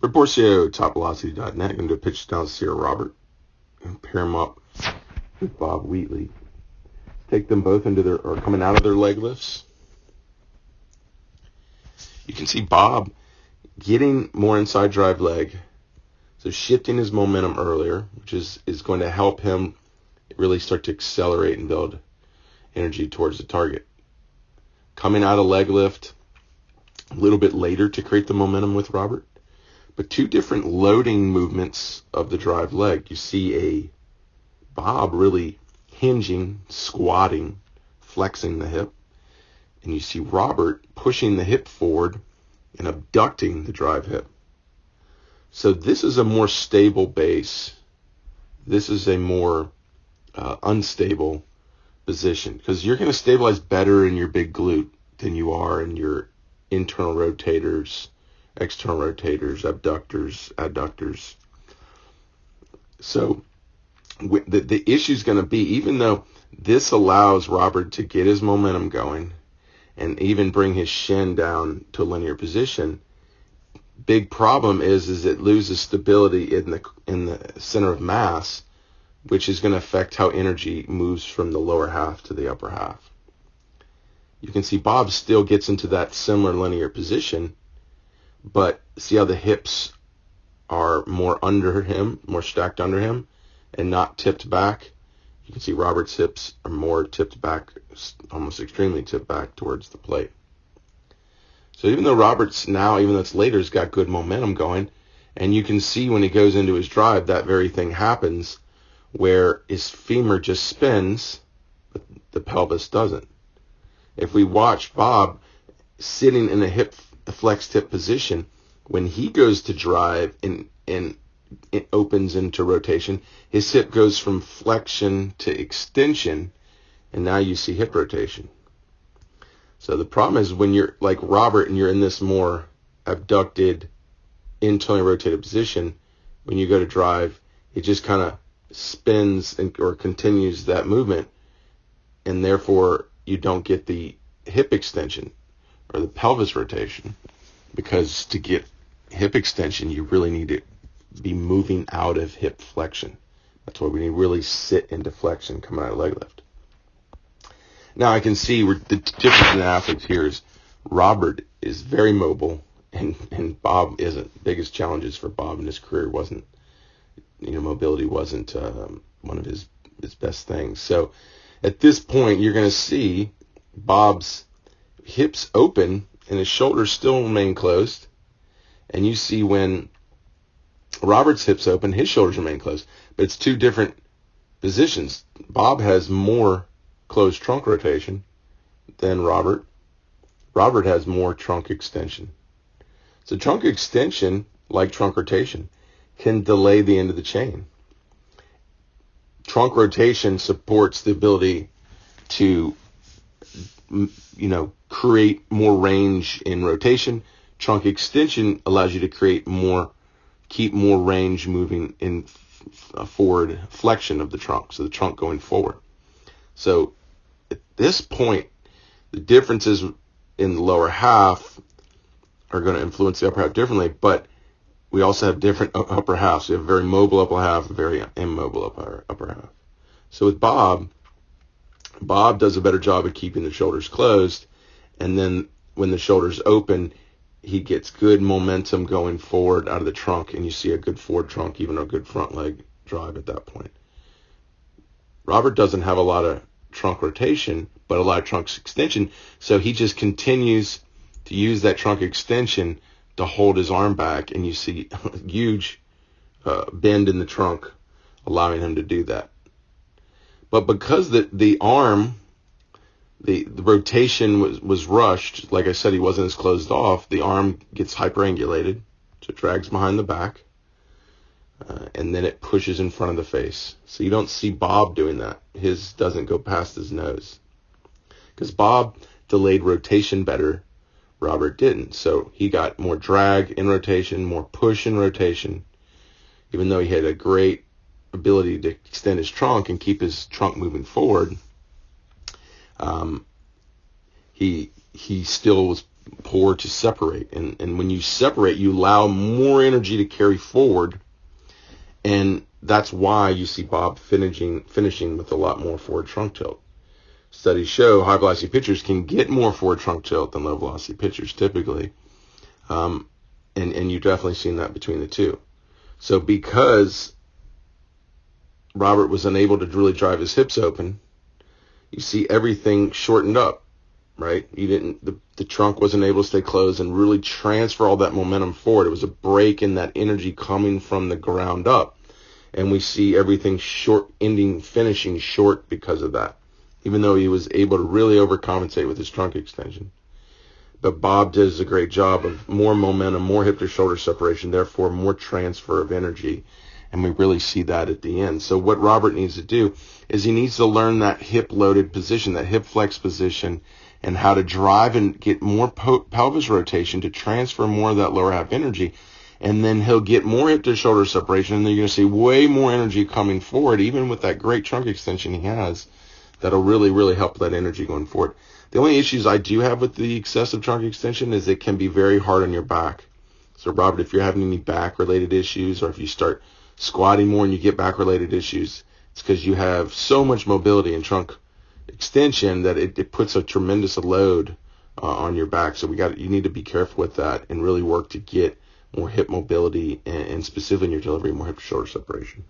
For Borcio, TopVelocity.net, I'm going to do a pitch down to Sierra Robert and pair him up with Bob Wheatley. Take them both into their, or coming out of their leg lifts. You can see Bob getting more inside drive leg, so shifting his momentum earlier, which is going to help him really start to accelerate and build energy towards the target. Coming out of leg lift a little bit later to create the momentum with Robert, but two different loading movements of the drive leg. You see a Bob really hinging, squatting, flexing the hip, and you see Robert pushing the hip forward and abducting the drive hip. So this is a more stable base. This is a more unstable position, because you're going to stabilize better in your big glute than you are in your internal rotators, external rotators, abductors, adductors. So the issue is going to be, even though this allows Robert to get his momentum going and even bring his shin down to a linear position, big problem is it loses stability in the center of mass, which is going to affect how energy moves from the lower half to the upper half. You can see Bob still gets into that similar linear position, but see how the hips are more under him, more stacked under him, and not tipped back. You can see Robert's hips are more tipped back, almost extremely tipped back towards the plate. So even though Robert's now, even though it's later, has got good momentum going, and you can see when he goes into his drive, that very thing happens where his femur just spins, but the pelvis doesn't. If we watch Bob sitting in a flexed hip position, when he goes to drive and it opens into rotation, his hip goes from flexion to extension, and now you see hip rotation. So the problem is when you're like Robert and you're in this more abducted, internally rotated position, when you go to drive, it just kind of spins or continues that movement, and therefore you don't get the hip extension or the pelvis rotation, because to get hip extension you really need to be moving out of hip flexion. That's why we need to really sit into flexion coming out of leg lift. Now I can see the difference in the athletes here is Robert is very mobile and Bob isn't. The biggest challenges for Bob in his career wasn't, mobility wasn't one of his best things. So at this point you're going to see Bob's hips open and his shoulders still remain closed, and you see when Robert's hips open, his shoulders remain closed, but it's two different positions. Bob has more closed trunk rotation than Robert. Robert has more trunk extension. So trunk extension, like trunk rotation, can delay the end of the chain. Trunk rotation supports the ability to, create more range in rotation. Trunk extension allows you to keep more range moving in forward flexion of the trunk, so the trunk going forward. So at this point, the differences in the lower half are going to influence the upper half differently, but we also have different upper halves. We have a very mobile upper half, a very immobile upper half. So with Bob does a better job of keeping the shoulders closed, and then when the shoulders open, he gets good momentum going forward out of the trunk, and you see a good forward trunk, even a good front leg drive at that point. Robert doesn't have a lot of trunk rotation, but a lot of trunk extension, so he just continues to use that trunk extension to hold his arm back, and you see a huge bend in the trunk, allowing him to do that. But because the arm, the rotation was rushed, like I said, he wasn't as closed off, the arm gets hyperangulated, so it drags behind the back, and then it pushes in front of the face. So you don't see Bob doing that. His doesn't go past his nose, because Bob delayed rotation better, Robert didn't. So he got more drag in rotation, more push in rotation, even though he had a great ability to extend his trunk and keep his trunk moving forward. He still was poor to separate. And when you separate, you allow more energy to carry forward. And that's why you see Bob finishing with a lot more forward trunk tilt. Studies show high velocity pitchers can get more forward trunk tilt than low velocity pitchers typically. And you've definitely seen that between the two. So because Robert was unable to really drive his hips open, you see everything shortened up, right? The trunk wasn't able to stay closed and really transfer all that momentum forward. It was a break in that energy coming from the ground up. And we see everything finishing short because of that, even though he was able to really overcompensate with his trunk extension. But Bob does a great job of more momentum, more hip to shoulder separation, therefore more transfer of energy. And we really see that at the end. So what Robert needs to do is he needs to learn that hip loaded position, that hip flex position, and how to drive and get more pelvis rotation to transfer more of that lower half energy. And then he'll get more hip to shoulder separation, and then you're going to see way more energy coming forward, even with that great trunk extension he has. That'll really, really help that energy going forward. The only issues I do have with the excessive trunk extension is it can be very hard on your back. So, Robert, if you're having any back-related issues, or if you start squatting more and you get back-related issues, it's because you have so much mobility in trunk extension that it puts a tremendous load on your back. So you need to be careful with that and really work to get more hip mobility and specifically in your delivery, more hip to shoulder separation.